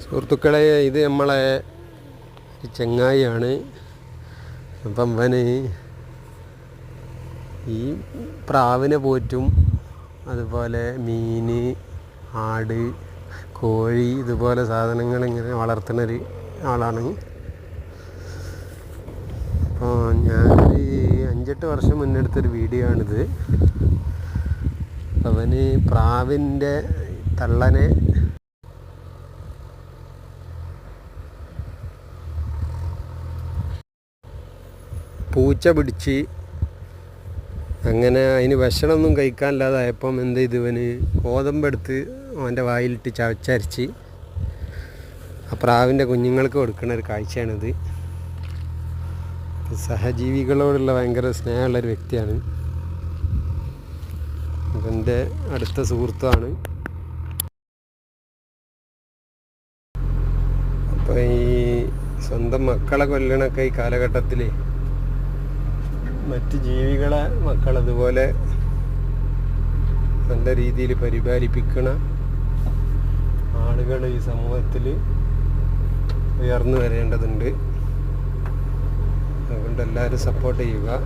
സുഹൃത്തുക്കളെ, ഇത് നമ്മളെ ചങ്ങായിയാണ്. അപ്പം അവന് ഈ പ്രാവിനെ പോറ്റും, അതുപോലെ മീൻ, ആട്, കോഴി, ഇതുപോലെ സാധനങ്ങൾ ഇങ്ങനെ വളർത്തുന്നൊരു ആളാണ്. അപ്പോൾ ഞാനൊരു 5-8 വർഷം മുന്നെടുത്തൊരു വീഡിയോ ആണിത്. അവന് പ്രാവിൻ്റെ തള്ളനെ പൂച്ച പിടിച്ച്, അങ്ങനെ അതിന് ഭക്ഷണമൊന്നും കഴിക്കാനില്ലാതായപ്പം എന്ത് ചെയ്തു, ഇവന് ഗോതമ്പെടുത്ത് അവൻ്റെ വായിലിട്ട് ചവച്ചരച്ച് ആ പ്രാവിൻ്റെ കുഞ്ഞുങ്ങൾക്ക് കൊടുക്കുന്ന ഒരു കാഴ്ചയാണിത്. സഹജീവികളോടുള്ള ഭയങ്കര സ്നേഹമുള്ളൊരു വ്യക്തിയാണ്. ഇവൻ്റെ അടുത്ത സുഹൃത്തുമാണ്. അപ്പോൾ ഈ സ്വന്തം മക്കളെ കൊല്ലണൊക്കെ ഈ കാലഘട്ടത്തിൽ മറ്റ് ജീവികളെ മക്കളതുപോലെ നല്ല രീതിയിൽ പരിപാലിപ്പിക്കണ ആളുകൾ ഈ സമൂഹത്തിൽ ഉയർന്നു വരേണ്ടതുണ്ട്. അതുകൊണ്ട് എല്ലാവരും സപ്പോർട്ട് ചെയ്യുക.